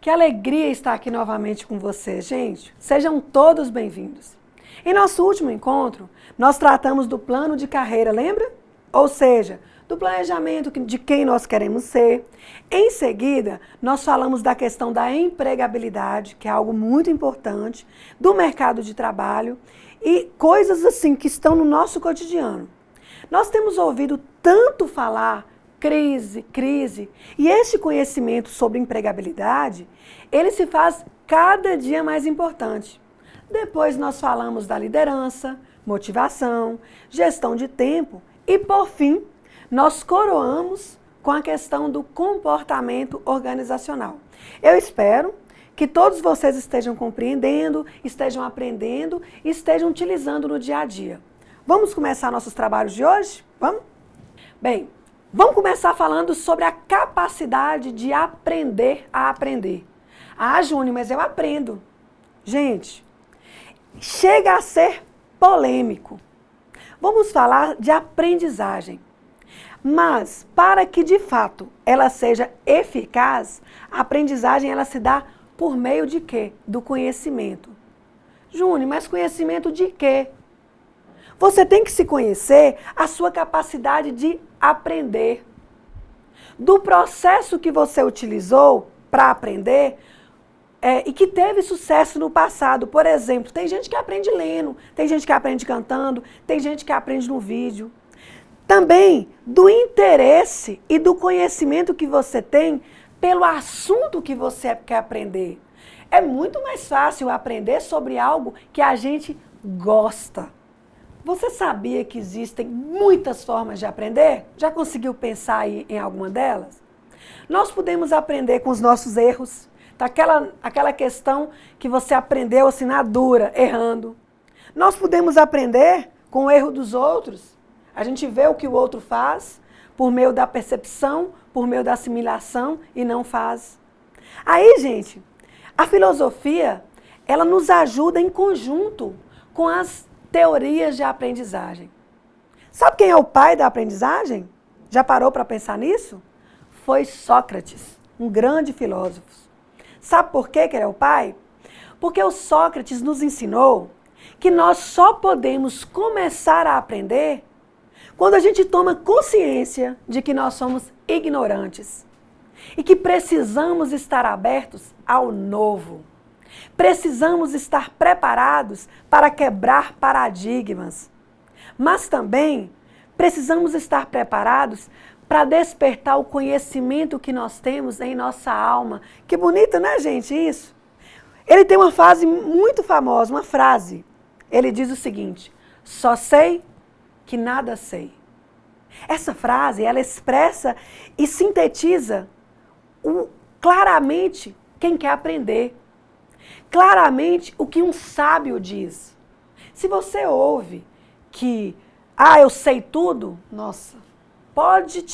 Que alegria estar aqui novamente com vocês, gente. Sejam todos bem-vindos. Em nosso último encontro, nós tratamos do plano de carreira, lembra? Ou seja, do planejamento de quem nós queremos ser. Em seguida, nós falamos da questão da empregabilidade, que é algo muito importante, do mercado de trabalho e coisas assim que estão no nosso cotidiano. Nós temos ouvido tanto falar crise, e este conhecimento sobre empregabilidade, ele se faz cada dia mais importante. Depois nós falamos da liderança, motivação, gestão de tempo e, por fim, nós coroamos com a questão do comportamento organizacional. Eu espero que todos vocês estejam compreendendo, estejam aprendendo e estejam utilizando no dia a dia. Vamos começar nossos trabalhos de hoje? Vamos? Bem, vamos começar falando sobre a capacidade de aprender a aprender. Ah, Júnior, mas eu aprendo. Gente, chega a ser polêmico. Vamos falar de aprendizagem. Mas, para que de fato ela seja eficaz, a aprendizagem ela se dá por meio de quê? Do conhecimento. Júnior, mas conhecimento de quê? Você tem que se conhecer a sua capacidade de aprender. Do processo que você utilizou para aprender e que teve sucesso no passado. Por exemplo, tem gente que aprende lendo, tem gente que aprende cantando, tem gente que aprende no vídeo. Também do interesse e do conhecimento que você tem pelo assunto que você quer aprender. É muito mais fácil aprender sobre algo que a gente gosta. Você sabia que existem muitas formas de aprender? Já conseguiu pensar aí em alguma delas? Nós podemos aprender com os nossos erros, aquela questão que você aprendeu assim na dura, errando. Nós podemos aprender com o erro dos outros. A gente vê o que o outro faz por meio da percepção, por meio da assimilação e não faz. Aí, gente, a filosofia, ela nos ajuda em conjunto com as teorias de aprendizagem. Sabe quem é o pai da aprendizagem? Já parou para pensar nisso? Foi Sócrates, um grande filósofo. Sabe por que ele é o pai? Porque o Sócrates nos ensinou que nós só podemos começar a aprender quando a gente toma consciência de que nós somos ignorantes e que precisamos estar abertos ao novo. Precisamos estar preparados para quebrar paradigmas, mas também precisamos estar preparados para despertar o conhecimento que nós temos em nossa alma. Que bonito, né, gente, isso? Ele tem uma frase muito famosa, uma frase. Ele diz o seguinte: só sei que nada sei. Essa frase, ela expressa e sintetiza claramente quem quer aprender. Claramente o que um sábio diz. Se você ouve que, eu sei tudo, nossa, pode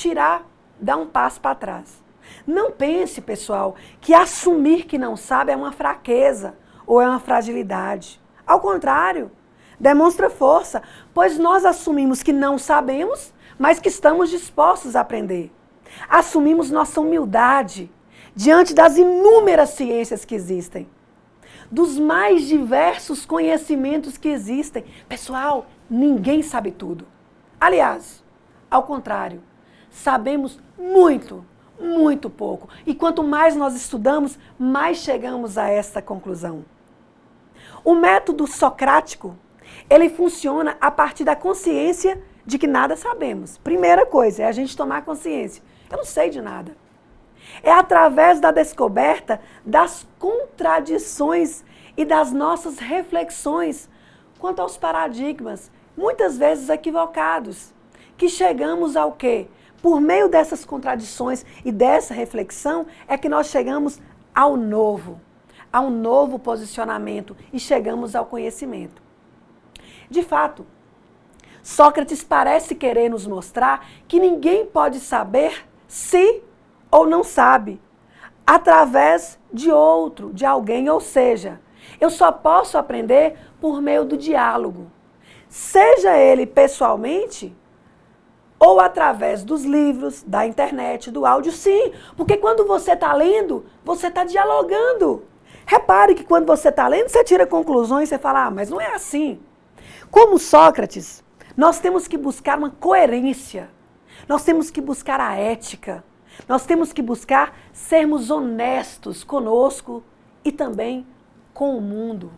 dar um passo para trás. Não pense, pessoal, que assumir que não sabe é uma fraqueza ou é uma fragilidade. Ao contrário, demonstra força, pois nós assumimos que não sabemos, mas que estamos dispostos a aprender. Assumimos nossa humildade diante das inúmeras ciências que existem, dos mais diversos conhecimentos que existem. Pessoal, ninguém sabe tudo. Aliás, ao contrário, sabemos muito, muito pouco. E quanto mais nós estudamos, mais chegamos a essa conclusão. O método socrático, ele funciona a partir da consciência de que nada sabemos. Primeira coisa, é a gente tomar consciência. Eu não sei de nada. É através da descoberta das contradições e das nossas reflexões quanto aos paradigmas, muitas vezes equivocados, que chegamos ao quê? Por meio dessas contradições e dessa reflexão é que nós chegamos a um novo posicionamento e chegamos ao conhecimento. De fato, Sócrates parece querer nos mostrar que ninguém pode saber se ou não sabe, através de outro, de alguém, ou seja, eu só posso aprender por meio do diálogo, seja ele pessoalmente ou através dos livros, da internet, do áudio, sim. Porque quando você está lendo, você está dialogando. Repare que quando você está lendo, você tira conclusões, você fala, mas não é assim. Como Sócrates, nós temos que buscar uma coerência. Nós temos que buscar a ética. Nós temos que buscar sermos honestos conosco e também com o mundo.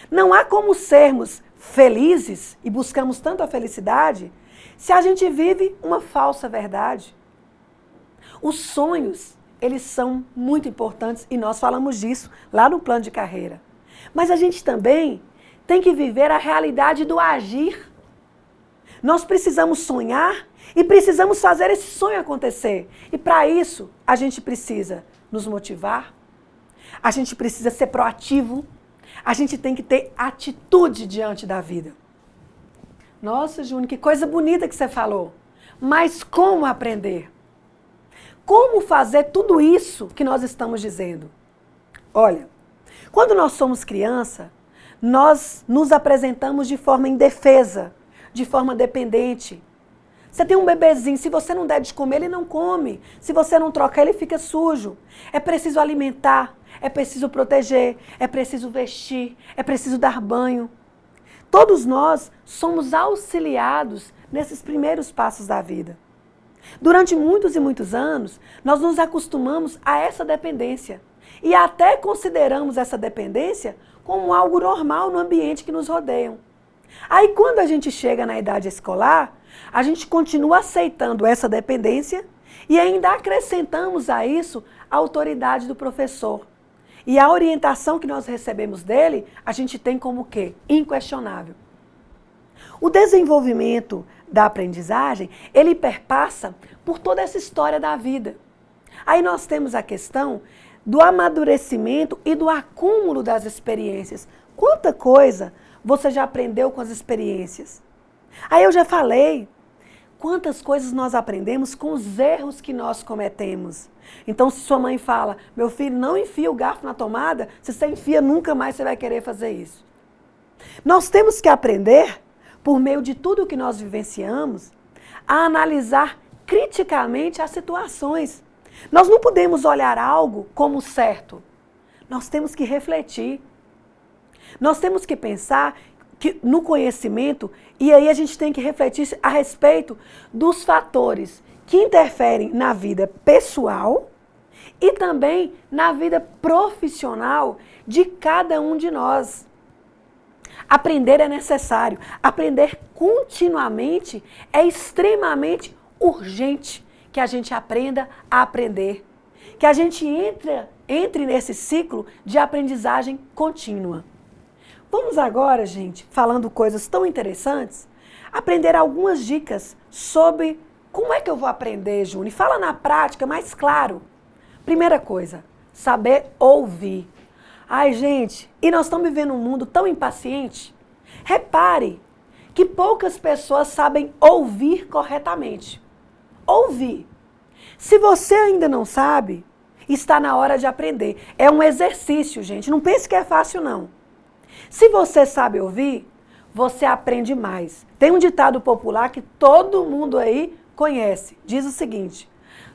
Não há como sermos felizes e buscamos tanto a felicidade se a gente vive uma falsa verdade. Os sonhos, eles são muito importantes e nós falamos disso lá no plano de carreira. Mas a gente também tem que viver a realidade do agir. Nós precisamos sonhar e precisamos fazer esse sonho acontecer. E para isso, a gente precisa nos motivar, a gente precisa ser proativo, a gente tem que ter atitude diante da vida. Nossa, Júnior, que coisa bonita que você falou. Mas como aprender? Como fazer tudo isso que nós estamos dizendo? Olha, quando nós somos criança, nós nos apresentamos de forma indefesa, de forma dependente. Você tem um bebezinho, se você não der de comer, ele não come. Se você não trocar, ele fica sujo. É preciso alimentar, é preciso proteger, é preciso vestir, é preciso dar banho. Todos nós somos auxiliados nesses primeiros passos da vida. Durante muitos e muitos anos, nós nos acostumamos a essa dependência e até consideramos essa dependência como algo normal no ambiente que nos rodeia. Aí, quando a gente chega na idade escolar, a gente continua aceitando essa dependência e ainda acrescentamos a isso a autoridade do professor. E a orientação que nós recebemos dele, a gente tem como o quê? Inquestionável. O desenvolvimento da aprendizagem, ele perpassa por toda essa história da vida. Aí nós temos a questão do amadurecimento e do acúmulo das experiências. Quanta coisa você já aprendeu com as experiências? Aí eu já falei, quantas coisas nós aprendemos com os erros que nós cometemos. Então, se sua mãe fala, meu filho, não enfia o garfo na tomada, se você enfia, nunca mais você vai querer fazer isso. Nós temos que aprender, por meio de tudo que nós vivenciamos, a analisar criticamente as situações. Nós não podemos olhar algo como certo. Nós temos que refletir. Nós temos que pensar que no conhecimento, e aí a gente tem que refletir a respeito dos fatores que interferem na vida pessoal e também na vida profissional de cada um de nós. Aprender é necessário. Aprender continuamente é extremamente urgente que a gente aprenda a aprender. Que a gente entre nesse ciclo de aprendizagem contínua. Vamos agora, gente, falando coisas tão interessantes, aprender algumas dicas sobre como é que eu vou aprender, Júnior. Fala na prática, mais claro. Primeira coisa, saber ouvir. Ai, gente, e nós estamos vivendo um mundo tão impaciente. Repare que poucas pessoas sabem ouvir corretamente. Ouvir. Se você ainda não sabe, está na hora de aprender. É um exercício, gente. Não pense que é fácil, não. Se você sabe ouvir, você aprende mais. Tem um ditado popular que todo mundo aí conhece. Diz o seguinte: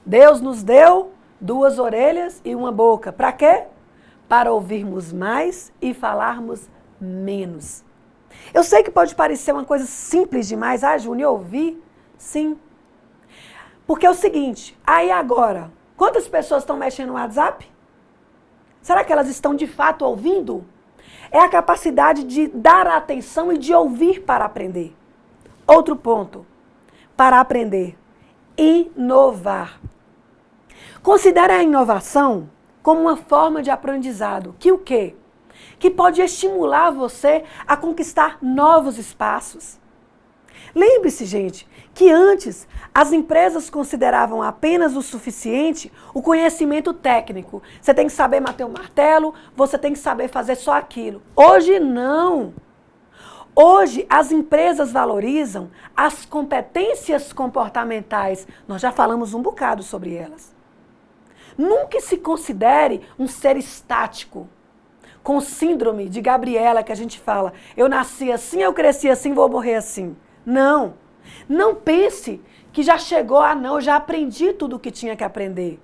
Deus nos deu 2 orelhas e 1 boca. Para quê? Para ouvirmos mais e falarmos menos. Eu sei que pode parecer uma coisa simples demais. Ah, Júnior, ouvir? Sim. Porque é o seguinte, aí agora, quantas pessoas estão mexendo no WhatsApp? Será que elas estão de fato ouvindo? É a capacidade de dar atenção e de ouvir para aprender. Outro ponto, para aprender, inovar. Considere a inovação como uma forma de aprendizado. Que o quê? Que pode estimular você a conquistar novos espaços. Lembre-se, gente, que antes as empresas consideravam apenas o suficiente o conhecimento técnico. Você tem que saber bater o martelo, você tem que saber fazer só aquilo. Hoje não. Hoje as empresas valorizam as competências comportamentais. Nós já falamos um bocado sobre elas. Nunca se considere um ser estático, com síndrome de Gabriela que a gente fala, eu nasci assim, eu cresci assim, vou morrer assim. Não. Não pense que já chegou, não, eu já aprendi tudo o que tinha que aprender.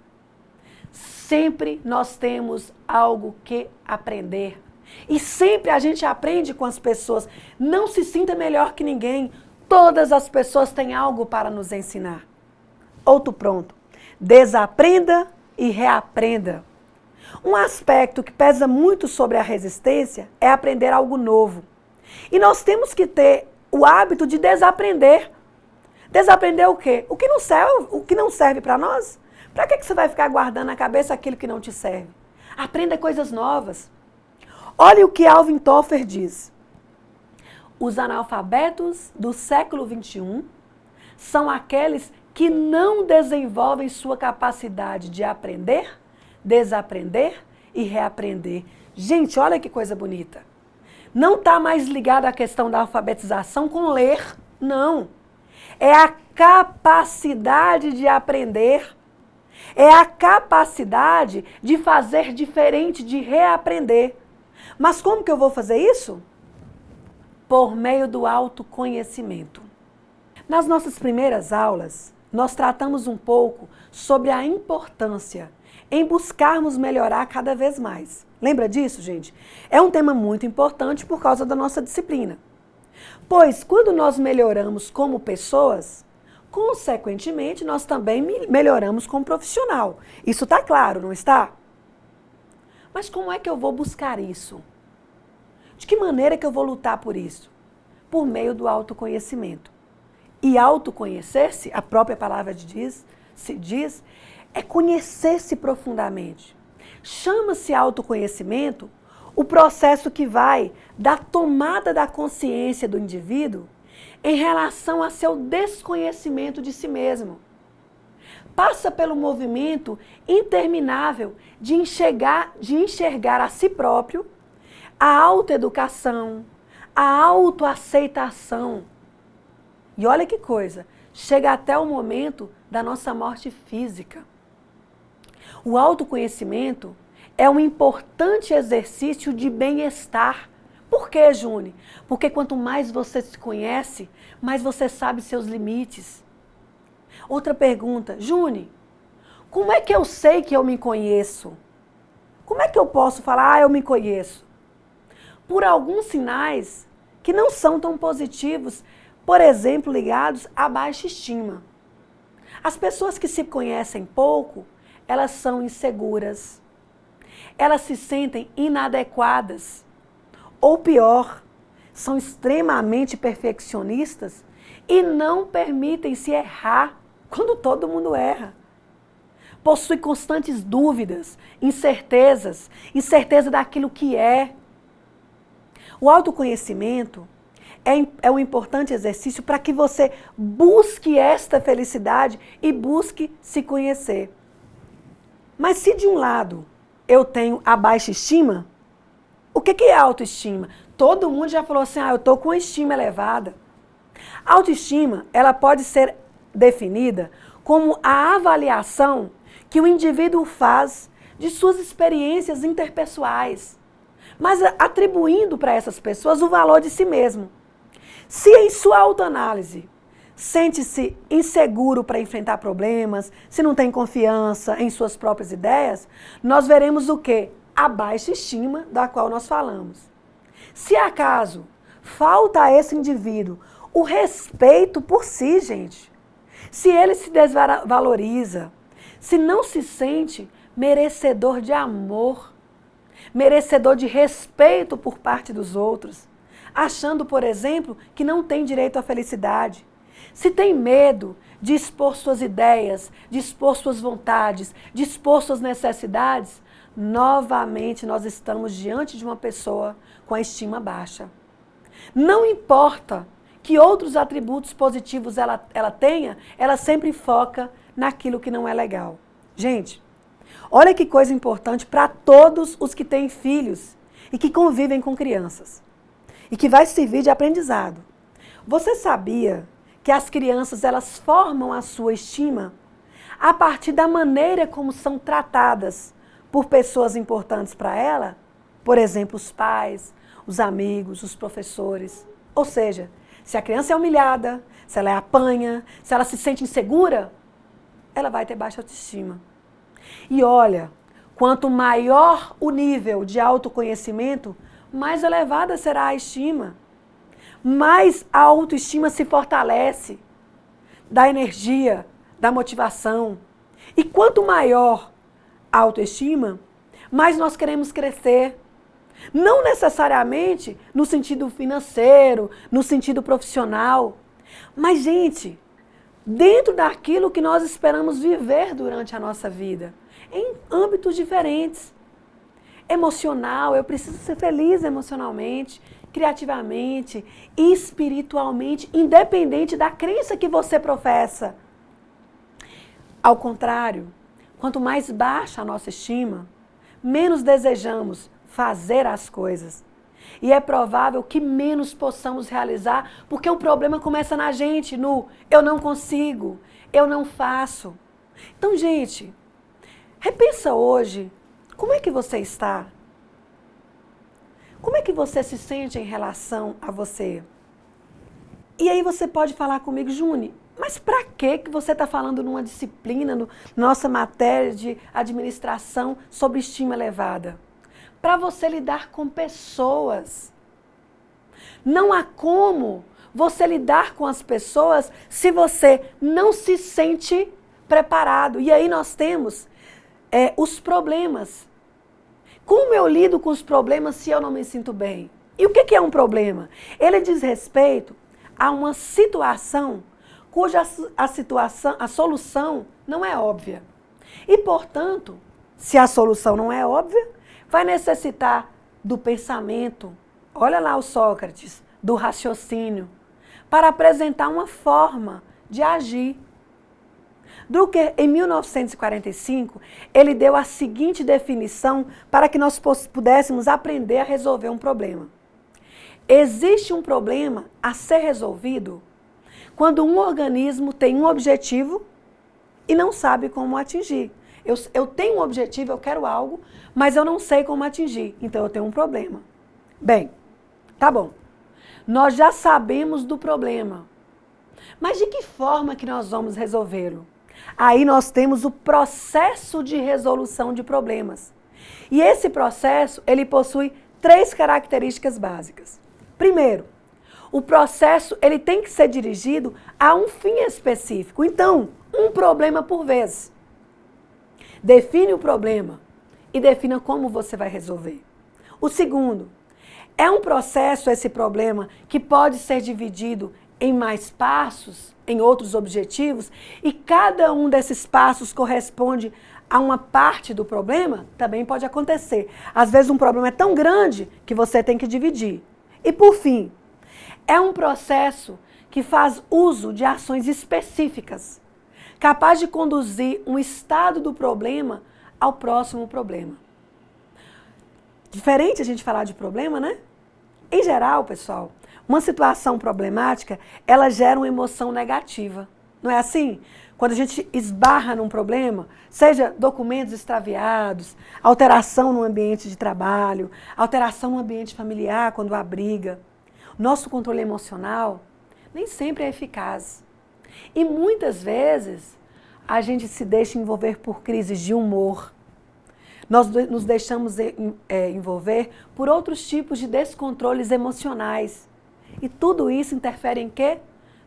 Sempre nós temos algo que aprender. E sempre a gente aprende com as pessoas. Não se sinta melhor que ninguém. Todas as pessoas têm algo para nos ensinar. Outro pronto. Desaprenda e reaprenda. Um aspecto que pesa muito sobre a resistência é aprender algo novo. E nós temos que ter o hábito de desaprender. Desaprender o quê? O que não serve para nós? Para que você vai ficar guardando na cabeça aquilo que não te serve? Aprenda coisas novas. Olha o que Alvin Toffler diz. Os analfabetos do século XXI são aqueles que não desenvolvem sua capacidade de aprender, desaprender e reaprender. Gente, olha que coisa bonita. Não está mais ligado à questão da alfabetização com ler, não. É a capacidade de aprender. É a capacidade de fazer diferente, de reaprender. Mas como que eu vou fazer isso? Por meio do autoconhecimento. Nas nossas primeiras aulas, nós tratamos um pouco sobre a importância em buscarmos melhorar cada vez mais. Lembra disso, gente? É um tema muito importante por causa da nossa disciplina. Pois quando nós melhoramos como pessoas, consequentemente, nós também melhoramos como profissional. Isso está claro, não está? Mas como é que eu vou buscar isso? De que maneira que eu vou lutar por isso? Por meio do autoconhecimento. E autoconhecer-se, a própria palavra se diz, é conhecer-se profundamente. Chama-se autoconhecimento o processo que vai da tomada da consciência do indivíduo em relação a seu desconhecimento de si mesmo. Passa pelo movimento interminável de enxergar a si próprio, a autoeducação, a autoaceitação. E olha que coisa, chega até o momento da nossa morte física. O autoconhecimento é um importante exercício de bem-estar. Por quê, Júnior? Porque quanto mais você se conhece, mais você sabe seus limites. Outra pergunta, Júnior, como é que eu sei que eu me conheço? Como é que eu posso falar, eu me conheço? Por alguns sinais que não são tão positivos, por exemplo, ligados à baixa estima. As pessoas que se conhecem pouco, elas são inseguras. Elas se sentem inadequadas. Ou pior, são extremamente perfeccionistas e não permitem se errar quando todo mundo erra. Possuem constantes dúvidas, incerteza daquilo que é. O autoconhecimento é um importante exercício para que você busque esta felicidade e busque se conhecer. Mas se de um lado eu tenho a baixa estima, o que é autoestima? Todo mundo já falou assim, eu estou com uma estima elevada. A autoestima, ela pode ser definida como a avaliação que o indivíduo faz de suas experiências interpessoais, mas atribuindo para essas pessoas o valor de si mesmo. Se em sua autoanálise sente-se inseguro para enfrentar problemas, se não tem confiança em suas próprias ideias, nós veremos o quê? A baixa estima da qual nós falamos. Se acaso falta a esse indivíduo o respeito por si, gente, se ele se desvaloriza, se não se sente merecedor de amor, merecedor de respeito por parte dos outros, achando, por exemplo, que não tem direito à felicidade, se tem medo de expor suas ideias, de expor suas vontades, de expor suas necessidades, novamente nós estamos diante de uma pessoa com a estima baixa. Não importa que outros atributos positivos ela tenha, ela sempre foca naquilo que não é legal. Gente, olha que coisa importante para todos os que têm filhos e que convivem com crianças e que vai servir de aprendizado. Você sabia que as crianças elas formam a sua estima a partir da maneira como são tratadas por pessoas importantes para ela? Por exemplo, os pais, os amigos, os professores. Ou seja, Se a criança é humilhada, se ela apanha, se ela se sente insegura, ela vai ter baixa autoestima. E olha, quanto maior o nível de autoconhecimento, mais elevada será a estima. Mais a autoestima se fortalece, dá energia, dá motivação. E quanto maior a autoestima, mais nós queremos crescer. Não necessariamente no sentido financeiro, no sentido profissional, mas, gente, dentro daquilo que nós esperamos viver durante a nossa vida, em âmbitos diferentes. Emocional, eu preciso ser feliz emocionalmente, criativamente, espiritualmente, independente da crença que você professa. Ao contrário, quanto mais baixa a nossa estima, menos desejamos fazer as coisas. E é provável que menos possamos realizar, porque o problema começa na gente, no eu não consigo, eu não faço. Então, gente, repensa hoje, como é que você está? Como é que você se sente em relação a você? E aí você pode falar comigo, Juni, mas para que você está falando numa disciplina, nossa matéria de administração sobre estima elevada? Para você lidar com pessoas. Não há como você lidar com as pessoas se você não se sente preparado. E aí nós temos os problemas. Como eu lido com os problemas se eu não me sinto bem? E o que é um problema? Ele diz respeito a uma situação cuja a solução não é óbvia. E, portanto, se a solução não é óbvia, vai necessitar do pensamento, olha lá o Sócrates, do raciocínio, para apresentar uma forma de agir. Drucker, em 1945, ele deu a seguinte definição para que nós pudéssemos aprender a resolver um problema. Existe um problema a ser resolvido quando um organismo tem um objetivo e não sabe como atingir. Eu tenho um objetivo, eu quero algo, mas eu não sei como atingir, então eu tenho um problema. Bem, tá bom. Nós já sabemos do problema, mas de que forma que nós vamos resolvê-lo? Aí nós temos o processo de resolução de problemas. E esse processo, ele possui 3 características básicas. Primeiro, o processo ele tem que ser dirigido a um fim específico. Então, um problema por vez. Define o problema e defina como você vai resolver. O segundo, é um processo, esse problema, que pode ser dividido em mais passos, em outros objetivos, e cada um desses passos corresponde a uma parte do problema? Também pode acontecer. Às vezes um problema é tão grande que você tem que dividir. E por fim, é um processo que faz uso de ações específicas, capaz de conduzir um estado do problema ao próximo problema. Diferente a gente falar de problema, né? Em geral, pessoal, uma situação problemática, ela gera uma emoção negativa. Não é assim? Quando a gente esbarra num problema, seja documentos extraviados, alteração no ambiente de trabalho, alteração no ambiente familiar quando há briga, nosso controle emocional nem sempre é eficaz. E muitas vezes a gente se deixa envolver por crises de humor. Nós nos deixamos envolver por outros tipos de descontroles emocionais. E tudo isso interfere em quê?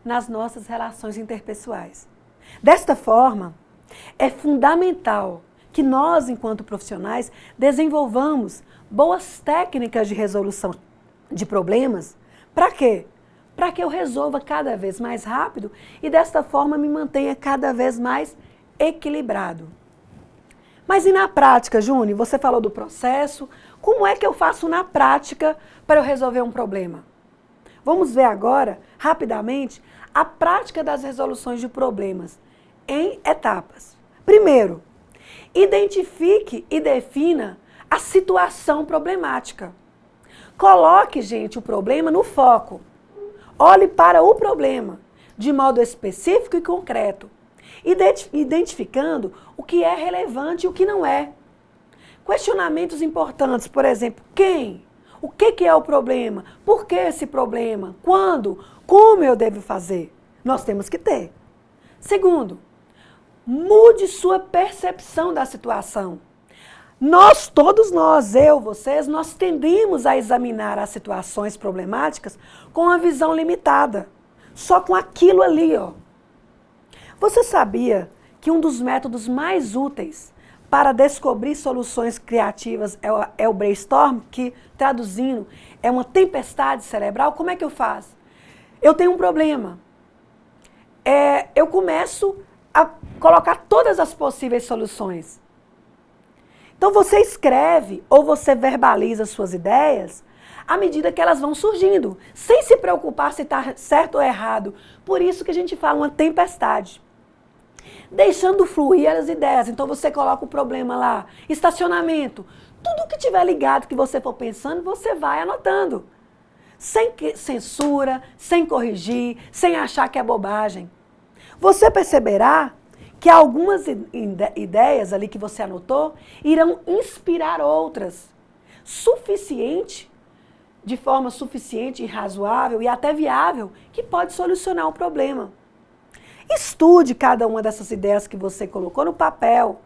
Nas nossas relações interpessoais. Desta forma, é fundamental que nós, enquanto profissionais, desenvolvamos boas técnicas de resolução de problemas. Para quê? Para que eu resolva cada vez mais rápido e desta forma me mantenha cada vez mais equilibrado. Mas e na prática, Júnior? Você falou do processo. Como é que eu faço na prática para eu resolver um problema? Vamos ver agora, rapidamente, a prática das resoluções de problemas em etapas. Primeiro, identifique e defina a situação problemática. Coloque, gente, o problema no foco. Olhe para o problema de modo específico e concreto, identificando o que é relevante e o que não é. Questionamentos importantes, por exemplo, quem? O que é o problema? Por que esse problema? Quando? Como eu devo fazer? Nós temos que ter. Segundo, mude sua percepção da situação. Todos nós, eu, vocês, nós tendemos a examinar as situações problemáticas com uma visão limitada. Só com aquilo ali, ó. Você sabia que um dos métodos mais úteis para descobrir soluções criativas é o brainstorm, que, traduzindo, é uma tempestade cerebral? Como é que eu faço? Eu tenho um problema. Eu começo a colocar todas as possíveis soluções. Então você escreve ou você verbaliza suas ideias à medida que elas vão surgindo, sem se preocupar se está certo ou errado. Por isso que a gente fala uma tempestade. Deixando fluir as ideias. Então você coloca o problema lá, estacionamento. Tudo que tiver ligado, que você for pensando, você vai anotando. Sem censura, sem corrigir, sem achar que é bobagem. Você perceberá que algumas ideias ali que você anotou irão inspirar outras. De forma suficiente e razoável e até viável, que pode solucionar o problema. Estude cada uma dessas ideias que você colocou no papel.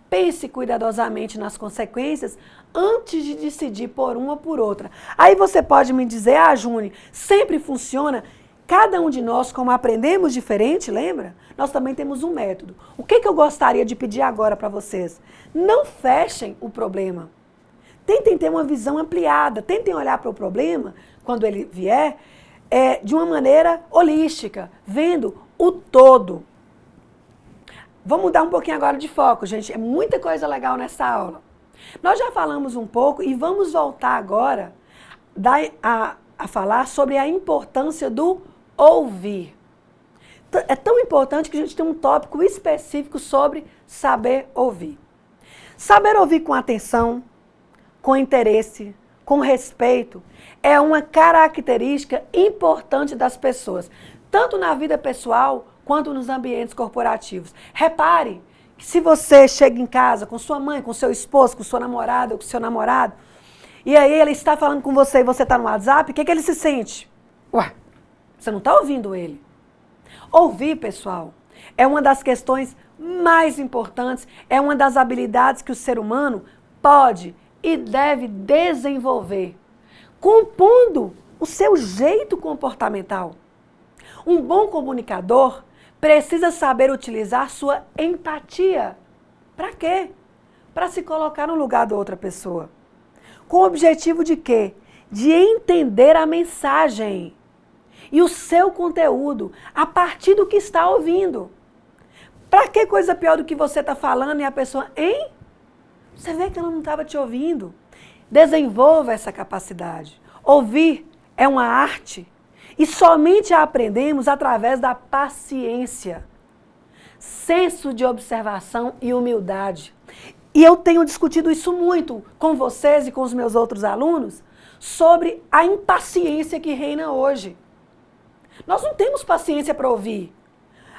Pense cuidadosamente nas consequências antes de decidir por uma ou por outra. Aí você pode me dizer, Júnior, sempre funciona? Cada um de nós, como aprendemos diferente, lembra? Nós também temos um método. O que eu gostaria de pedir agora para vocês? Não fechem o problema. Tentem ter uma visão ampliada. Tentem olhar para o problema, quando ele vier, de uma maneira holística, vendo o todo. Vamos mudar um pouquinho agora de foco, gente. É muita coisa legal nessa aula. Nós já falamos um pouco e vamos voltar agora a falar sobre a importância do ouvir. É tão importante que a gente tem um tópico específico sobre saber ouvir. Saber ouvir com atenção, com interesse, com respeito, é uma característica importante das pessoas, tanto na vida pessoal quanto nos ambientes corporativos. Repare que se você chega em casa com sua mãe, com seu esposo, com sua namorada ou com seu namorado, e aí ele está falando com você e você está no WhatsApp, o que ele se sente? Ué, você não está ouvindo ele. Ouvir, pessoal, é uma das questões mais importantes, é uma das habilidades que o ser humano pode e deve desenvolver, compondo o seu jeito comportamental. Um bom comunicador precisa saber utilizar sua empatia. Para quê? Para se colocar no lugar da outra pessoa. Com o objetivo de quê? De entender a mensagem e o seu conteúdo a partir do que está ouvindo. Para que coisa pior do que você está falando e a pessoa, hein? Você vê que ela não estava te ouvindo. Desenvolva essa capacidade. Ouvir é uma arte e somente a aprendemos através da paciência, senso de observação e humildade. E eu tenho discutido isso muito com vocês e com os meus outros alunos sobre a impaciência que reina hoje. Nós não temos paciência para ouvir.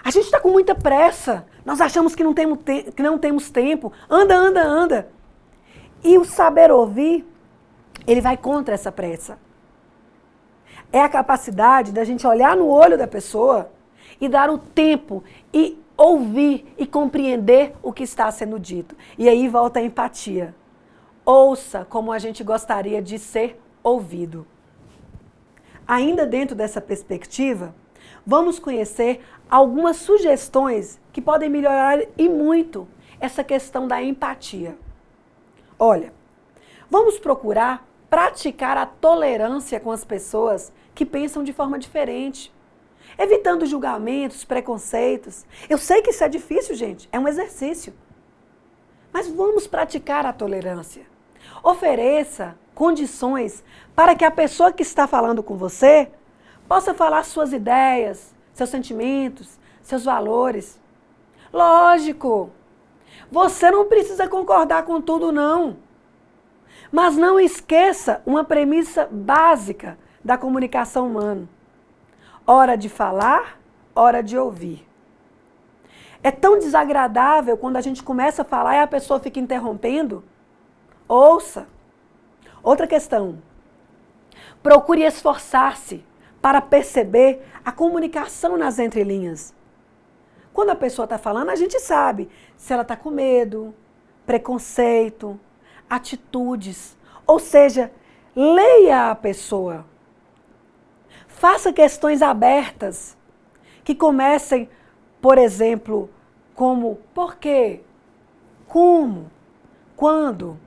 A gente está com muita pressa. Nós achamos que não temos tempo. Anda. E o saber ouvir, ele vai contra essa pressa. É a capacidade da gente olhar no olho da pessoa e dar o tempo e ouvir e compreender o que está sendo dito. E aí volta a empatia. Ouça como a gente gostaria de ser ouvido. Ainda dentro dessa perspectiva, vamos conhecer algumas sugestões que podem melhorar e muito essa questão da empatia. Olha, vamos procurar praticar a tolerância com as pessoas que pensam de forma diferente, evitando julgamentos, preconceitos. Eu sei que isso é difícil, gente, é um exercício. Mas vamos praticar a tolerância. Ofereça condições para que a pessoa que está falando com você possa falar suas ideias, seus sentimentos, seus valores. Lógico, você não precisa concordar com tudo, não. Mas não esqueça uma premissa básica da comunicação humana. Hora de falar, hora de ouvir. É tão desagradável quando a gente começa a falar e a pessoa fica interrompendo. Ouça. Outra questão. Procure esforçar-se para perceber a comunicação nas entrelinhas. Quando a pessoa está falando, a gente sabe se ela está com medo, preconceito, atitudes. Ou seja, leia a pessoa. Faça questões abertas que comecem, por exemplo, como por quê, como, quando.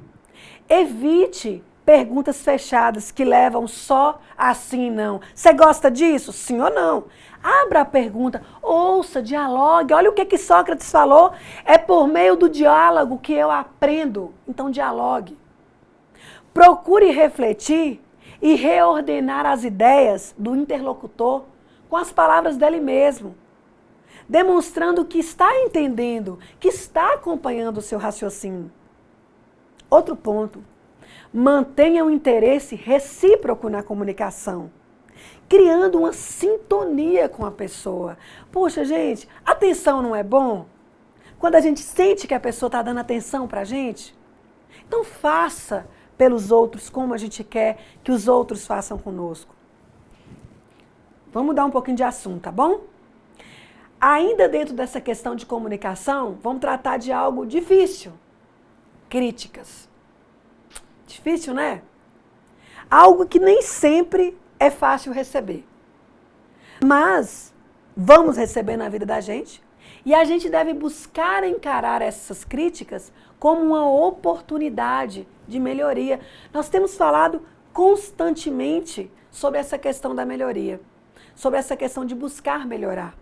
Evite perguntas fechadas que levam só a sim e não. Você gosta disso? Sim ou não? Abra a pergunta, ouça, dialogue. Olha o que Sócrates falou. É por meio do diálogo que eu aprendo. Então, dialogue. Procure refletir e reordenar as ideias do interlocutor com as palavras dele mesmo, demonstrando que está entendendo, que está acompanhando o seu raciocínio. Outro ponto. Mantenha o interesse recíproco na comunicação, criando uma sintonia com a pessoa. Poxa, gente, atenção não é bom? Quando a gente sente que a pessoa está dando atenção para a gente, então faça pelos outros como a gente quer que os outros façam conosco. Vamos mudar um pouquinho de assunto, tá bom? Ainda dentro dessa questão de comunicação, vamos tratar de algo difícil. Críticas. Difícil, né? Algo que nem sempre é fácil receber. Mas vamos receber na vida da gente e a gente deve buscar encarar essas críticas como uma oportunidade de melhoria. Nós temos falado constantemente sobre essa questão da melhoria, sobre essa questão de buscar melhorar.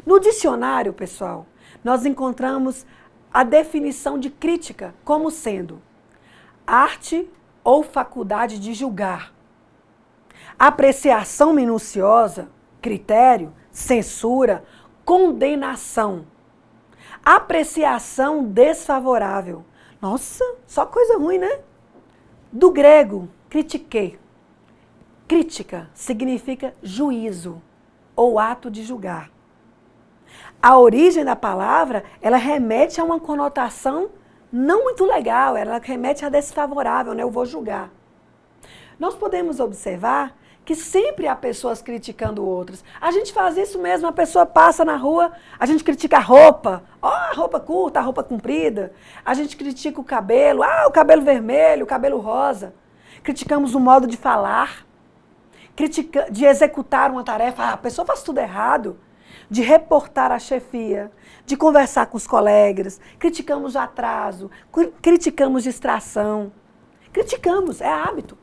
No dicionário, pessoal, nós encontramos a definição de crítica como sendo arte ou faculdade de julgar, apreciação minuciosa, critério, censura, condenação, apreciação desfavorável. Nossa, só coisa ruim, né? Do grego, critiquei. Crítica significa juízo ou ato de julgar. A origem da palavra, ela remete a uma conotação não muito legal, ela remete a desfavorável, né? Eu vou julgar. Nós podemos observar que sempre há pessoas criticando outras. A gente faz isso mesmo, a pessoa passa na rua, a gente critica a roupa, a roupa curta, a roupa comprida. A gente critica o cabelo, o cabelo vermelho, o cabelo rosa. Criticamos o modo de falar, de executar uma tarefa, a pessoa faz tudo errado. De reportar a chefia, de conversar com os colegas, criticamos o atraso, criticamos distração. Criticamos, é hábito.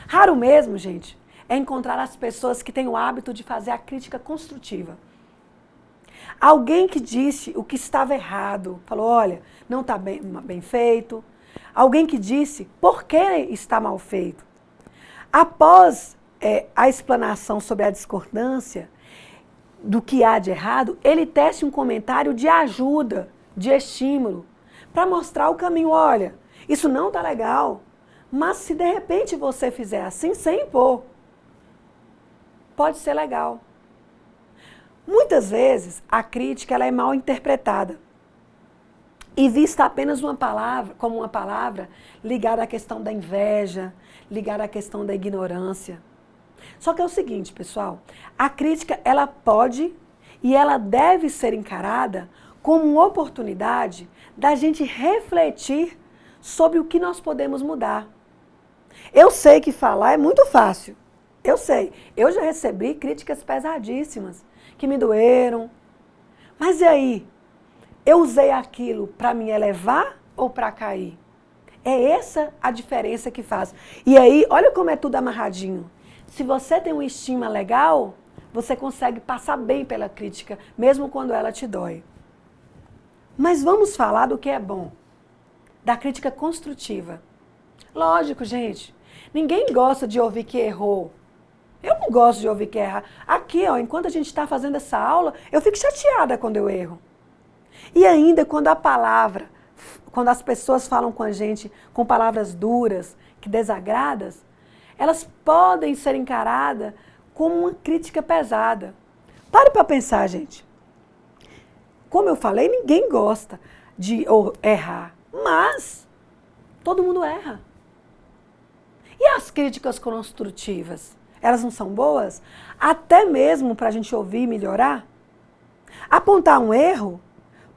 Raro mesmo, gente, é encontrar as pessoas que têm o hábito de fazer a crítica construtiva. Alguém que disse o que estava errado, falou, olha, não está bem feito. Alguém que disse por que está mal feito. Após a explanação sobre a discordância, do que há de errado, ele tece um comentário de ajuda, de estímulo, para mostrar o caminho. Olha, isso não está legal, mas se de repente você fizer assim, sem impor, pode ser legal. Muitas vezes, a crítica ela é mal interpretada e vista apenas como uma palavra ligada à questão da inveja, ligada à questão da ignorância. Só que é o seguinte, pessoal, a crítica ela pode e ela deve ser encarada como uma oportunidade da gente refletir sobre o que nós podemos mudar. Eu sei que falar é muito fácil, eu sei, eu já recebi críticas pesadíssimas, que me doeram, mas e aí? Eu usei aquilo para me elevar ou para cair? É essa a diferença que faz. E aí, olha como é tudo amarradinho. Se você tem uma estima legal, você consegue passar bem pela crítica, mesmo quando ela te dói. Mas vamos falar do que é bom, da crítica construtiva. Lógico, gente, ninguém gosta de ouvir que errou. Eu não gosto de ouvir que erra. Aqui, enquanto a gente está fazendo essa aula, eu fico chateada quando eu erro. E ainda quando quando as pessoas falam com a gente com palavras duras, que desagradas, elas podem ser encaradas como uma crítica pesada. Pare para pensar, gente. Como eu falei, ninguém gosta de errar, mas todo mundo erra. E as críticas construtivas? elas não são boas? Até mesmo para a gente ouvir e melhorar? Apontar um erro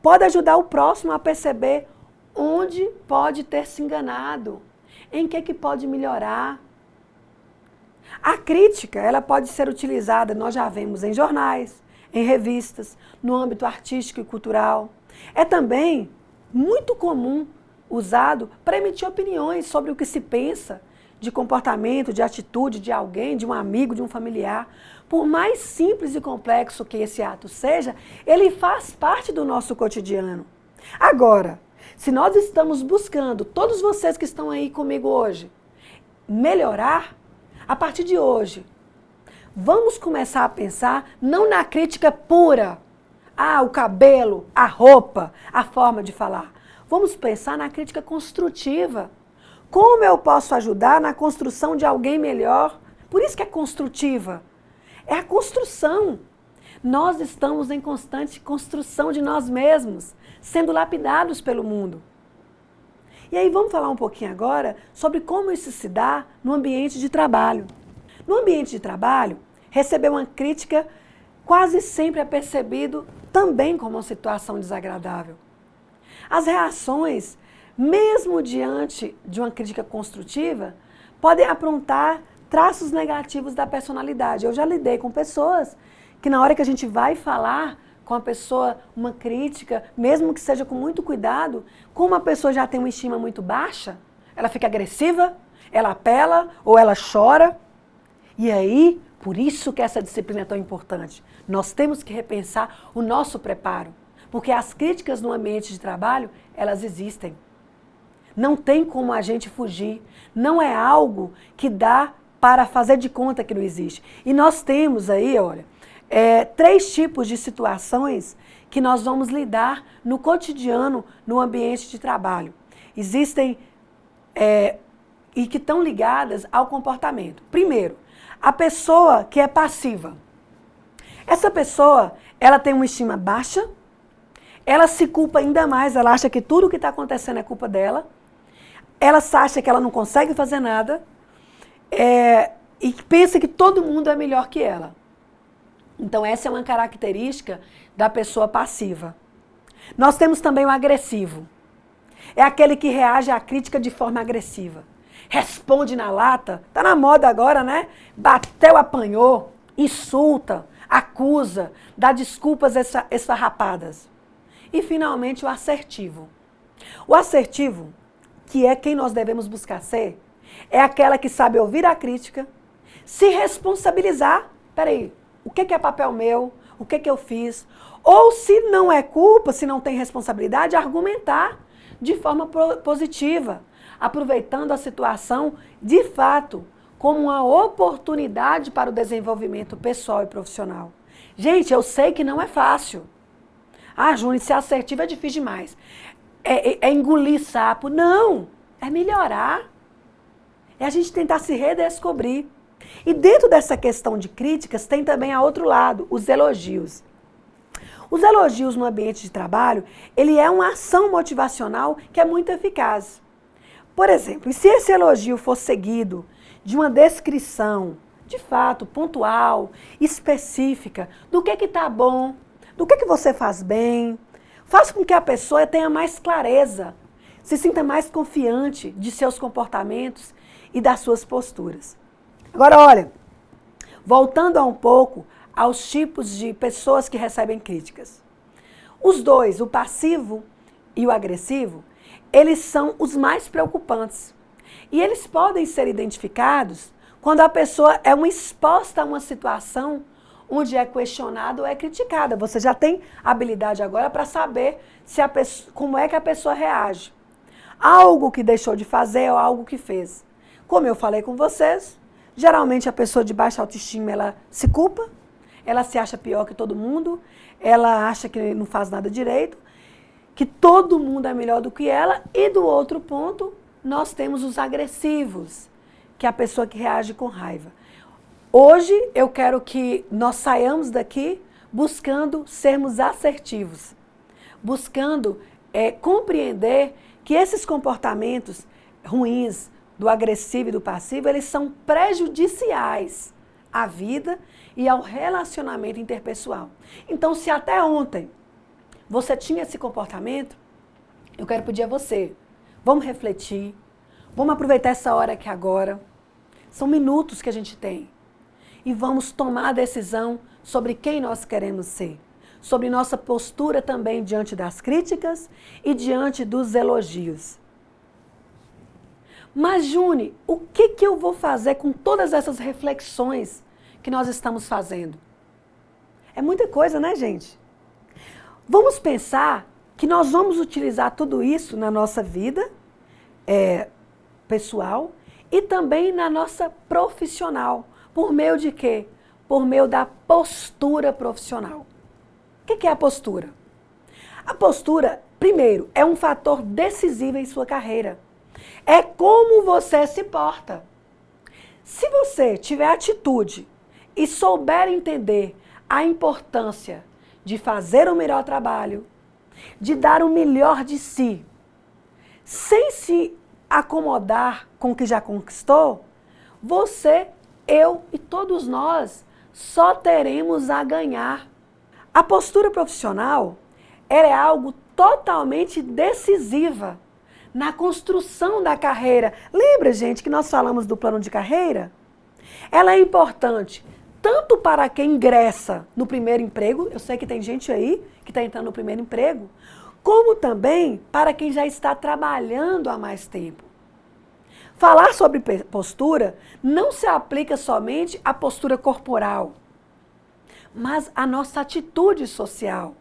pode ajudar o próximo a perceber onde pode ter se enganado, em que pode melhorar. A crítica, ela pode ser utilizada, nós já vemos em jornais, em revistas, no âmbito artístico e cultural. É também muito comum usado para emitir opiniões sobre o que se pensa de comportamento, de atitude de alguém, de um amigo, de um familiar. Por mais simples e complexo que esse ato seja, ele faz parte do nosso cotidiano. Agora, se nós estamos buscando, todos vocês que estão aí comigo hoje, melhorar, a partir de hoje, vamos começar a pensar não na crítica pura, o cabelo, a roupa, a forma de falar. Vamos pensar na crítica construtiva. Como eu posso ajudar na construção de alguém melhor? Por isso que é construtiva. É a construção. Nós estamos em constante construção de nós mesmos, sendo lapidados pelo mundo. E aí vamos falar um pouquinho agora sobre como isso se dá no ambiente de trabalho. No ambiente de trabalho, receber uma crítica quase sempre é percebido também como uma situação desagradável. As reações, mesmo diante de uma crítica construtiva, podem aprontar traços negativos da personalidade. Eu já lidei com pessoas que na hora que a gente vai falar com a pessoa uma crítica, mesmo que seja com muito cuidado, como a pessoa já tem uma estima muito baixa, ela fica agressiva, ela apela ou ela chora. E aí, por isso que essa disciplina é tão importante. Nós temos que repensar o nosso preparo, porque as críticas no ambiente de trabalho, elas existem. Não tem como a gente fugir. Não é algo que dá para fazer de conta que não existe. E nós temos aí, olha, 3 tipos de situações que nós vamos lidar no cotidiano, no ambiente de trabalho. Existem e que estão ligadas ao comportamento. Primeiro, a pessoa que é passiva. Essa pessoa, ela tem uma estima baixa, ela se culpa ainda mais, ela acha que tudo o que está acontecendo é culpa dela, ela acha que ela não consegue fazer nada e pensa que todo mundo é melhor que ela. Então essa é uma característica da pessoa passiva. Nós temos também o agressivo. É aquele que reage à crítica de forma agressiva. Responde na lata, tá na moda agora, né? Bateu, apanhou, insulta, acusa, dá desculpas esfarrapadas. E finalmente o assertivo. O assertivo, que é quem nós devemos buscar ser, é aquela que sabe ouvir a crítica, se responsabilizar. Peraí, o que é papel meu? O que eu fiz? Ou se não é culpa, se não tem responsabilidade, argumentar de forma positiva, aproveitando a situação de fato como uma oportunidade para o desenvolvimento pessoal e profissional. Gente, eu sei que não é fácil. Júnior, ser assertivo é difícil demais. É engolir sapo. Não, é melhorar. É a gente tentar se redescobrir. E dentro dessa questão de críticas, tem também a outro lado, os elogios. Os elogios no ambiente de trabalho, ele é uma ação motivacional que é muito eficaz. Por exemplo, se esse elogio for seguido de uma descrição, de fato, pontual, específica, do que está bom, do que você faz bem, faz com que a pessoa tenha mais clareza, se sinta mais confiante de seus comportamentos e das suas posturas. Agora, olha, voltando um pouco aos tipos de pessoas que recebem críticas. Os dois, o passivo e o agressivo, eles são os mais preocupantes. E eles podem ser identificados quando a pessoa é exposta a uma situação onde é questionada ou é criticada. Você já tem habilidade agora para saber como é que a pessoa reage. Algo que deixou de fazer ou algo que fez. Como eu falei com vocês, geralmente a pessoa de baixa autoestima, ela se culpa, ela se acha pior que todo mundo, ela acha que não faz nada direito, que todo mundo é melhor do que ela, e do outro ponto, nós temos os agressivos, que é a pessoa que reage com raiva. Hoje eu quero que nós saiamos daqui buscando sermos assertivos, buscando compreender que esses comportamentos ruins do agressivo e do passivo, eles são prejudiciais à vida e ao relacionamento interpessoal. Então, se até ontem você tinha esse comportamento, eu quero pedir a você, vamos refletir, vamos aproveitar essa hora aqui agora. São minutos que a gente tem. E vamos tomar a decisão sobre quem nós queremos ser. Sobre nossa postura também diante das críticas e diante dos elogios. Mas, Juni, o que eu vou fazer com todas essas reflexões que nós estamos fazendo? É muita coisa, né, gente? Vamos pensar que nós vamos utilizar tudo isso na nossa vida pessoal e também na nossa profissional. Por meio de quê? Por meio da postura profissional. O que é a postura? A postura, primeiro, é um fator decisivo em sua carreira. É como você se porta. Se você tiver atitude e souber entender a importância de fazer o melhor trabalho, de dar o melhor de si, sem se acomodar com o que já conquistou, você, eu e todos nós só teremos a ganhar. A postura profissional, ela é algo totalmente decisiva na construção da carreira. Lembra, gente, que nós falamos do plano de carreira? Ela é importante tanto para quem ingressa no primeiro emprego, eu sei que tem gente aí que está entrando no primeiro emprego, como também para quem já está trabalhando há mais tempo. Falar sobre postura não se aplica somente à postura corporal, mas à nossa atitude social.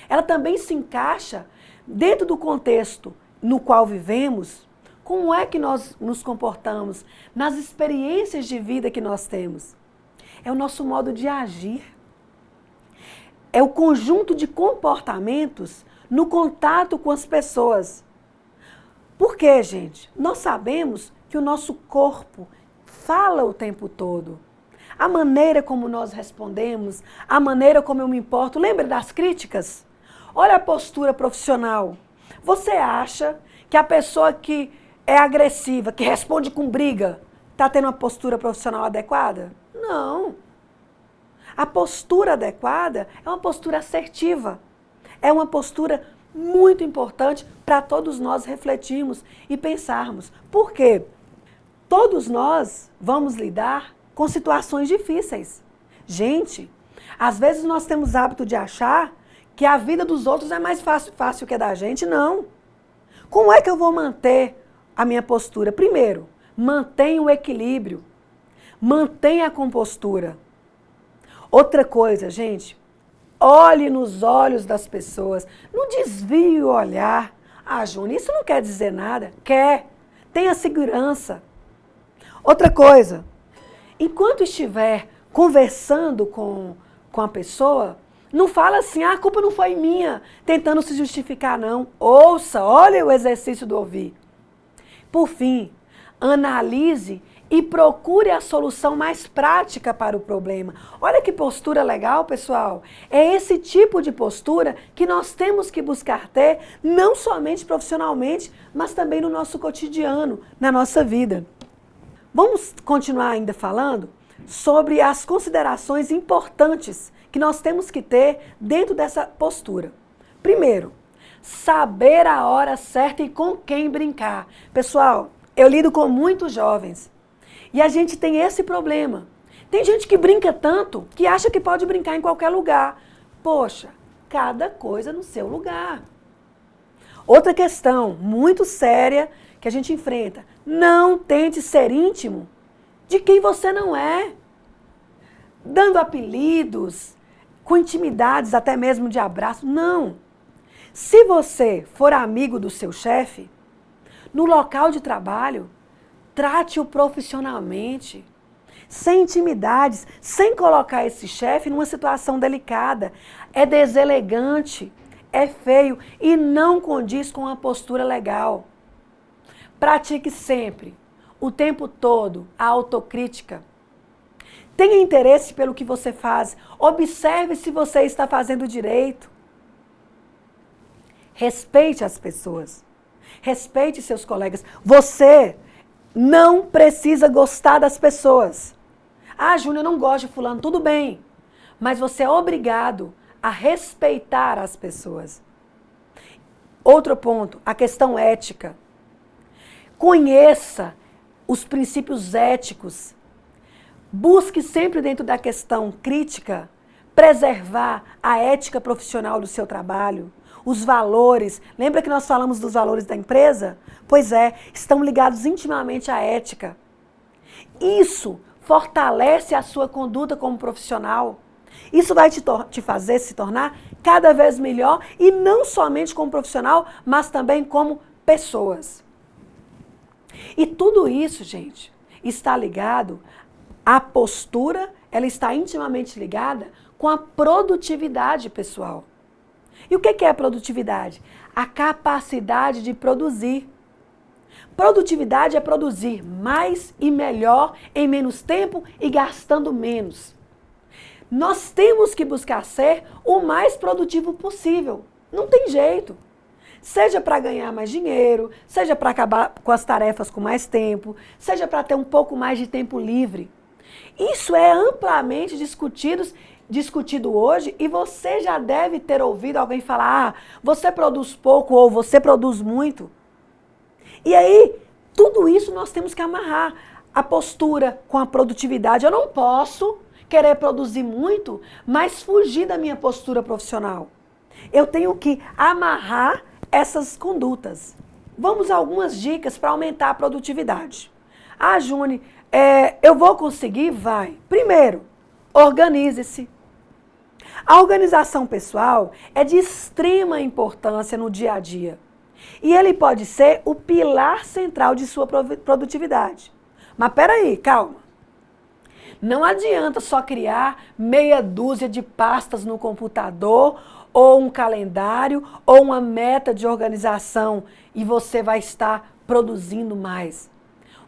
Ela também se encaixa dentro do contexto no qual vivemos, como é que nós nos comportamos, nas experiências de vida que nós temos. É o nosso modo de agir. É o conjunto de comportamentos no contato com as pessoas. Por quê, gente? Nós sabemos que o nosso corpo fala o tempo todo. A maneira como nós respondemos, a maneira como eu me importo. Lembra das críticas? Olha a postura profissional. Você acha que a pessoa que é agressiva, que responde com briga, está tendo uma postura profissional adequada? Não. A postura adequada é uma postura assertiva. É uma postura muito importante para todos nós refletirmos e pensarmos. Por quê? Todos nós vamos lidar com situações difíceis. Gente, às vezes nós temos hábito de achar que a vida dos outros é mais fácil que a da gente. Não. Como é que eu vou manter a minha postura? Primeiro, mantenha o equilíbrio. Mantenha a compostura. Outra coisa, gente, olhe nos olhos das pessoas. Não desvie o olhar. Ah, Júnior, isso não quer dizer nada. Quer. Tenha segurança. Outra coisa, enquanto estiver conversando com a pessoa, não fala assim, a culpa não foi minha, tentando se justificar, não. Ouça, olha o exercício do ouvir. Por fim, analise e procure a solução mais prática para o problema. Olha que postura legal, pessoal. É esse tipo de postura que nós temos que buscar ter, não somente profissionalmente, mas também no nosso cotidiano, na nossa vida. Vamos continuar ainda falando sobre as considerações importantes que nós temos que ter dentro dessa postura. Primeiro, saber a hora certa e com quem brincar. Pessoal, eu lido com muitos jovens e a gente tem esse problema. Tem gente que brinca tanto que acha que pode brincar em qualquer lugar. Poxa, cada coisa no seu lugar. Outra questão muito séria que a gente enfrenta. Não tente ser íntimo de quem você não é. Dando apelidos, com intimidades, até mesmo de abraço. Não. Se você for amigo do seu chefe, no local de trabalho, trate-o profissionalmente, sem intimidades, sem colocar esse chefe numa situação delicada. É deselegante, é feio e não condiz com a postura legal. Pratique sempre, o tempo todo, a autocrítica. Tenha interesse pelo que você faz. Observe se você está fazendo direito. Respeite as pessoas. Respeite seus colegas. Você não precisa gostar das pessoas. Ah, Júnior, eu não gosto de fulano. Tudo bem. Mas você é obrigado a respeitar as pessoas. Outro ponto, a questão ética. Conheça os princípios éticos. Busque sempre dentro da questão crítica preservar a ética profissional do seu trabalho, os valores. Lembra que nós falamos dos valores da empresa? Pois é, estão ligados intimamente à ética. Isso fortalece a sua conduta como profissional. Isso vai te fazer se tornar cada vez melhor, e não somente como profissional, mas também como pessoas. E tudo isso, gente, está ligado à postura, ela está intimamente ligada com a produtividade pessoal. E o que é a produtividade? A capacidade de produzir. Produtividade é produzir mais e melhor em menos tempo e gastando menos. Nós temos que buscar ser o mais produtivo possível. Não tem jeito. Seja para ganhar mais dinheiro, seja para acabar com as tarefas com mais tempo, seja para ter um pouco mais de tempo livre. Isso é amplamente discutido hoje, e você já deve ter ouvido alguém falar: ah, você produz pouco ou você produz muito. E aí, tudo isso nós temos que amarrar. A postura com a produtividade. Eu não posso querer produzir muito, mas fugir da minha postura profissional. Eu tenho que amarrar essas condutas. Vamos a algumas dicas para aumentar a produtividade. Ah, Júnior, eu vou conseguir? Vai. Primeiro, organize-se. A organização pessoal é de extrema importância no dia a dia. E ele pode ser o pilar central de sua produtividade. Mas peraí, calma. Não adianta só criar meia dúzia de pastas no computador, ou um calendário, ou uma meta de organização, e você vai estar produzindo mais.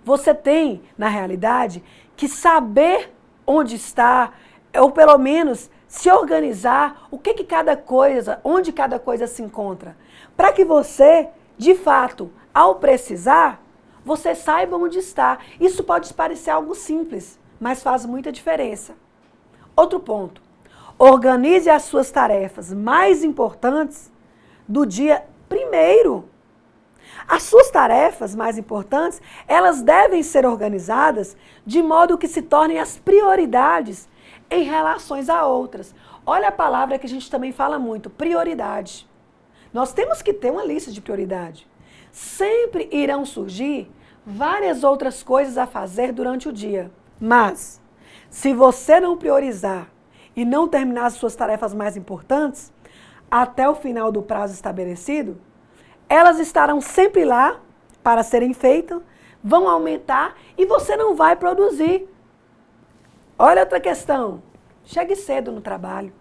Você tem, na realidade, que saber onde está, ou pelo menos se organizar, onde cada coisa se encontra, para que você, de fato, ao precisar, você saiba onde está. Isso pode parecer algo simples, mas faz muita diferença. Outro ponto, organize as suas tarefas mais importantes do dia primeiro. As suas tarefas mais importantes, elas devem ser organizadas de modo que se tornem as prioridades em relações a outras. Olha a palavra que a gente também fala muito, prioridade. Nós temos que ter uma lista de prioridade. Sempre irão surgir várias outras coisas a fazer durante o dia. Mas, se você não priorizar e não terminar as suas tarefas mais importantes, até o final do prazo estabelecido, elas estarão sempre lá para serem feitas, vão aumentar e você não vai produzir. Olha outra questão. Chegue cedo no trabalho.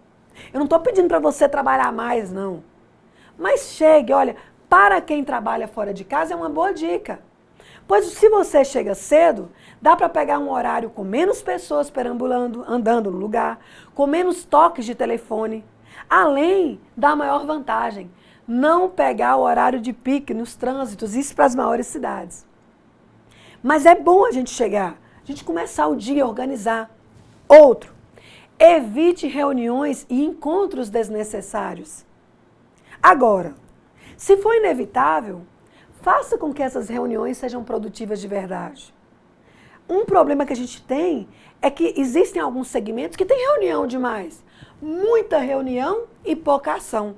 Eu não estou pedindo para você trabalhar mais, não. Mas chegue, olha, para quem trabalha fora de casa é uma boa dica. Pois se você chega cedo, dá para pegar um horário com menos pessoas perambulando, andando no lugar, com menos toques de telefone. Além da maior vantagem, não pegar o horário de pique nos trânsitos, isso para as maiores cidades. Mas é bom a gente chegar, a gente começar o dia a organizar. Outro, evite reuniões e encontros desnecessários. Agora, se for inevitável, faça com que essas reuniões sejam produtivas de verdade. Um problema que a gente tem é que existem alguns segmentos que tem reunião demais. Muita reunião e pouca ação.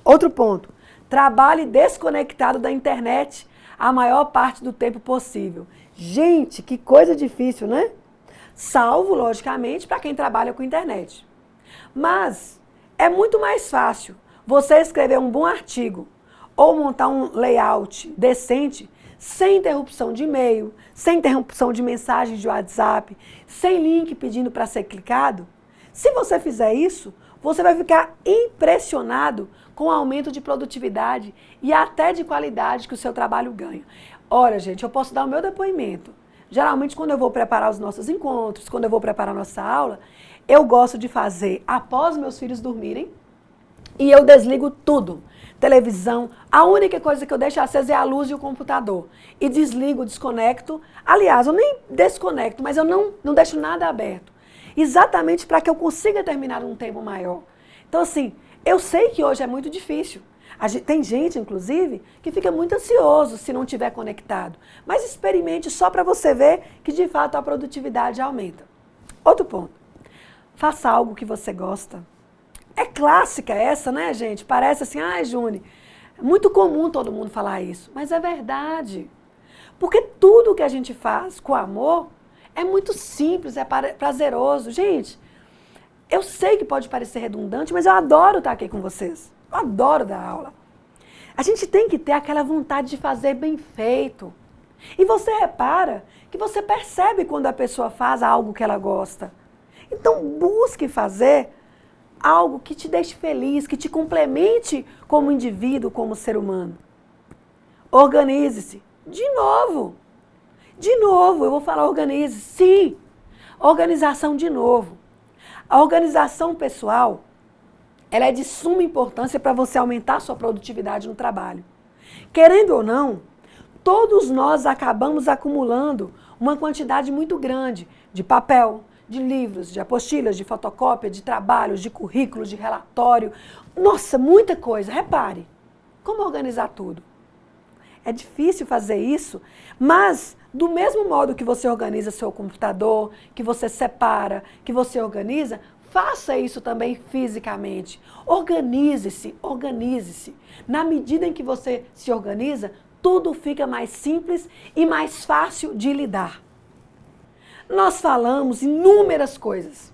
Outro ponto, trabalhe desconectado da internet a maior parte do tempo possível. Gente, que coisa difícil, né? Salvo, logicamente, para quem trabalha com internet. Mas é muito mais fácil você escrever um bom artigo ou montar um layout decente, sem interrupção de e-mail, sem interrupção de mensagem de WhatsApp, sem link pedindo para ser clicado. Se você fizer isso, você vai ficar impressionado com o aumento de produtividade e até de qualidade que o seu trabalho ganha. Olha, gente, eu posso dar o meu depoimento. Geralmente, quando eu vou preparar os nossos encontros, quando eu vou preparar a nossa aula, eu gosto de fazer após meus filhos dormirem e eu desligo tudo. televisão. A única coisa que eu deixo acesa é a luz e o computador. E desligo, desconecto. Aliás, eu nem desconecto, mas eu não deixo nada aberto. Exatamente para que eu consiga terminar num tempo maior. Então, assim, eu sei que hoje é muito difícil. Tem gente, inclusive, que fica muito ansioso se não estiver conectado. Mas experimente só para você ver que, de fato, a produtividade aumenta. Outro ponto. Faça algo que você gosta. É clássica essa, né, gente? Parece assim, ai, Juni, é muito comum todo mundo falar isso. Mas é verdade. Porque tudo que a gente faz com amor é muito simples, é prazeroso. Gente, eu sei que pode parecer redundante, mas eu adoro estar aqui com vocês. Eu adoro dar aula. A gente tem que ter aquela vontade de fazer bem feito. E você repara que você percebe quando a pessoa faz algo que ela gosta. Então, busque fazer algo que te deixe feliz, que te complemente como indivíduo, como ser humano. Organize-se. De novo, eu vou falar organize. Sim, organização de novo. A organização pessoal, ela é de suma importância para você aumentar a sua produtividade no trabalho. Querendo ou não, todos nós acabamos acumulando uma quantidade muito grande de papel, de livros, de apostilas, de fotocópia, de trabalhos, de currículos, de relatório. Nossa, muita coisa. Repare, como organizar tudo? É difícil fazer isso, mas do mesmo modo que você organiza seu computador, que você separa, que você organiza, faça isso também fisicamente. Organize-se, organize-se. Na medida em que você se organiza, tudo fica mais simples e mais fácil de lidar. Nós falamos inúmeras coisas.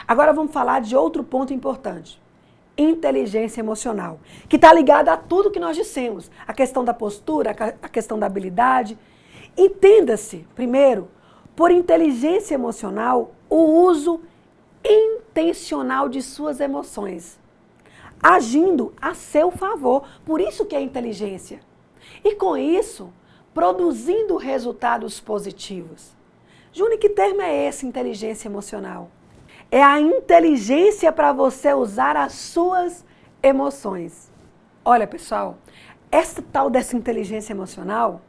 Agora vamos falar de outro ponto importante. Inteligência emocional, que está ligada a tudo que nós dissemos. A questão da postura, a questão da habilidade. Entenda-se, primeiro, por inteligência emocional, o uso intencional de suas emoções, agindo a seu favor. Por isso que é inteligência. E com isso, produzindo resultados positivos. Juni, que termo é esse, inteligência emocional? É a inteligência para você usar as suas emoções. Olha, pessoal, essa tal dessa inteligência emocional,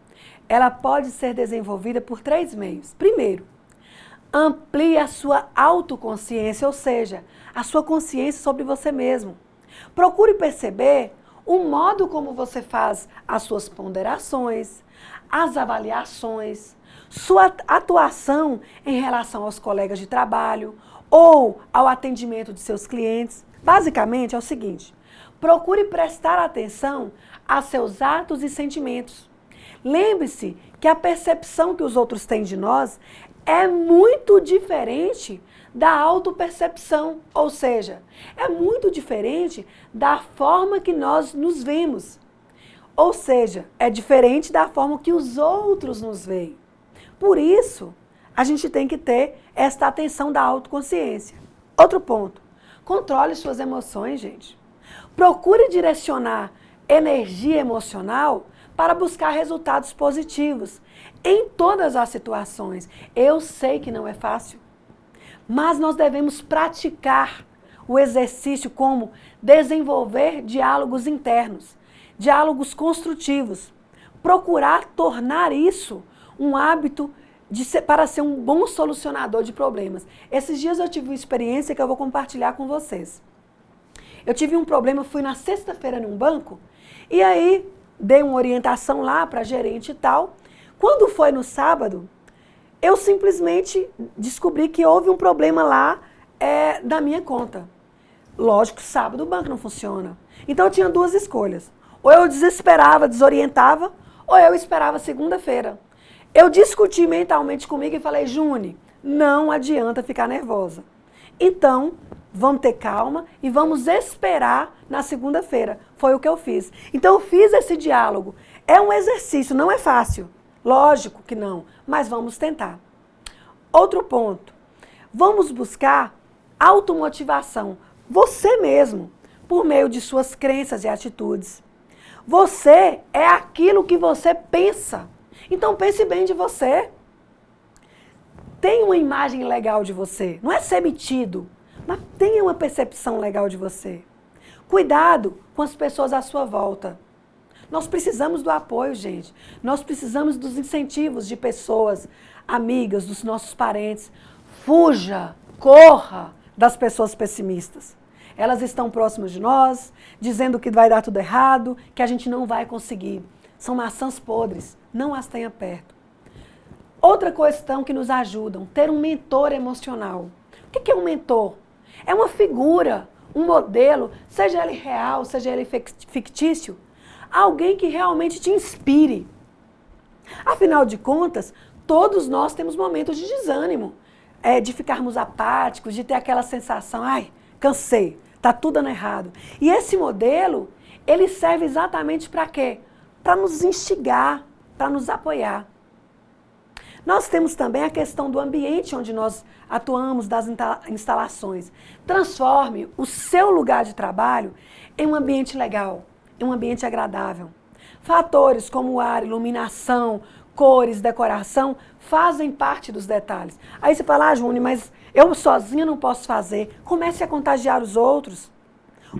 ela pode ser desenvolvida por 3 meios. Primeiro, amplie a sua autoconsciência, ou seja, a sua consciência sobre você mesmo. Procure perceber o modo como você faz as suas ponderações, as avaliações, sua atuação em relação aos colegas de trabalho ou ao atendimento de seus clientes. Basicamente é o seguinte, procure prestar atenção a seus atos e sentimentos. Lembre-se que a percepção que os outros têm de nós é muito diferente da autopercepção, ou seja, é muito diferente da forma que nós nos vemos. Ou seja, é diferente da forma que os outros nos veem. Por isso, a gente tem que ter esta atenção da autoconsciência. Outro ponto, controle suas emoções, gente. Procure direcionar energia emocional para buscar resultados positivos em todas as situações. Eu sei que não é fácil, mas nós devemos praticar o exercício como desenvolver diálogos internos, diálogos construtivos, procurar tornar isso um hábito para ser um bom solucionador de problemas. Esses dias eu tive uma experiência que eu vou compartilhar com vocês. Eu tive um problema, fui na sexta-feira num banco e aí dei uma orientação lá para a gerente e tal. Quando foi no sábado, eu simplesmente descobri que houve um problema lá da minha conta. Lógico, sábado o banco não funciona. Então eu tinha 2 escolhas. Ou eu desesperava, desorientava, ou eu esperava segunda-feira. Eu discuti mentalmente comigo e falei, Juni, não adianta ficar nervosa. Então, vamos ter calma e vamos esperar na segunda-feira. Foi o que eu fiz. Então, eu fiz esse diálogo. É um exercício, não é fácil. Lógico que não, mas vamos tentar. Outro ponto. Vamos buscar automotivação. Você mesmo, por meio de suas crenças e atitudes. Você é aquilo que você pensa. Então pense bem de você. Tenha uma imagem legal de você. Não é ser metido, mas tenha uma percepção legal de você. Cuidado com as pessoas à sua volta. Nós precisamos do apoio, gente. Nós precisamos dos incentivos de pessoas, amigas, dos nossos parentes. Fuja, corra das pessoas pessimistas. Elas estão próximas de nós, dizendo que vai dar tudo errado, que a gente não vai conseguir. São maçãs podres, não as tenha perto. Outra questão que nos ajuda, ter um mentor emocional. O que é um mentor? É uma figura, um modelo, seja ele real, seja ele fictício, alguém que realmente te inspire. Afinal de contas, todos nós temos momentos de desânimo, de ficarmos apáticos, de ter aquela sensação, ai, cansei, tá tudo dando errado. E esse modelo, ele serve exatamente para quê? Para nos instigar, para nos apoiar. Nós temos também a questão do ambiente onde nós atuamos, das instalações. Transforme o seu lugar de trabalho em um ambiente legal, em um ambiente agradável. Fatores como ar, iluminação, cores, decoração, fazem parte dos detalhes. Aí você fala, Júnior, mas eu sozinha não posso fazer. Comece a contagiar os outros.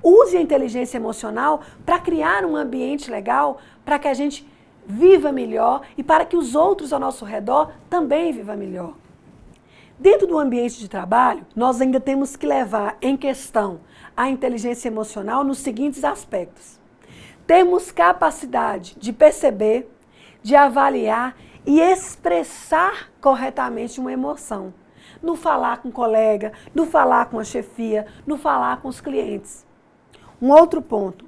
Use a inteligência emocional para criar um ambiente legal, para que a gente viva melhor e para que os outros ao nosso redor também vivam melhor. Dentro do ambiente de trabalho, nós ainda temos que levar em questão a inteligência emocional nos seguintes aspectos. Temos capacidade de perceber, de avaliar e expressar corretamente uma emoção. No falar com o colega, no falar com a chefia, no falar com os clientes. Um outro ponto,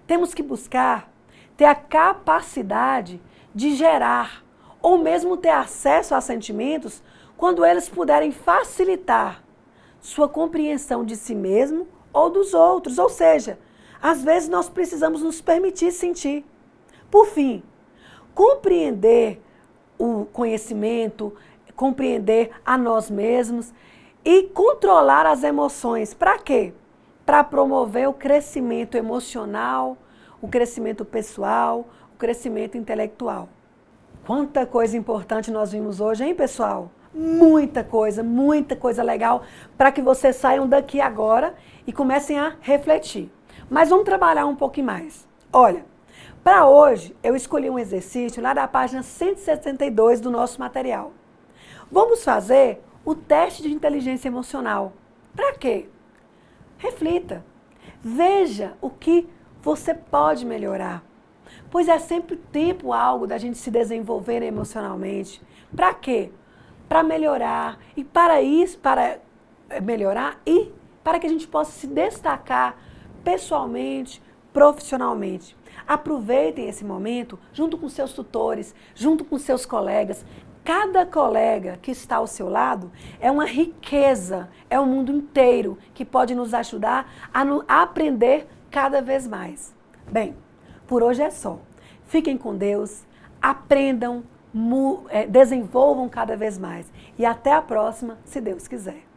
temos que buscar ter a capacidade de gerar ou mesmo ter acesso a sentimentos quando eles puderem facilitar sua compreensão de si mesmo ou dos outros. Ou seja, às vezes nós precisamos nos permitir sentir. Por fim, compreender o conhecimento, compreender a nós mesmos e controlar as emoções. Para quê? Para promover o crescimento emocional, o crescimento pessoal, o crescimento intelectual. Quanta coisa importante nós vimos hoje, hein, pessoal? Muita coisa legal para que vocês saiam daqui agora e comecem a refletir. Mas vamos trabalhar um pouquinho mais. Olha, para hoje eu escolhi um exercício lá da página 162 do nosso material. Vamos fazer o teste de inteligência emocional. Para quê? Reflita. Veja o que você pode melhorar. Pois é sempre tempo algo da gente se desenvolver emocionalmente. Para quê? Para melhorar. E para isso, para melhorar e para que a gente possa se destacar pessoalmente, profissionalmente. Aproveitem esse momento junto com seus tutores, junto com seus colegas. Cada colega que está ao seu lado é uma riqueza, é um mundo inteiro que pode nos ajudar a aprender cada vez mais. Bem, por hoje é só. Fiquem com Deus, aprendam, desenvolvam cada vez mais. E até a próxima, se Deus quiser.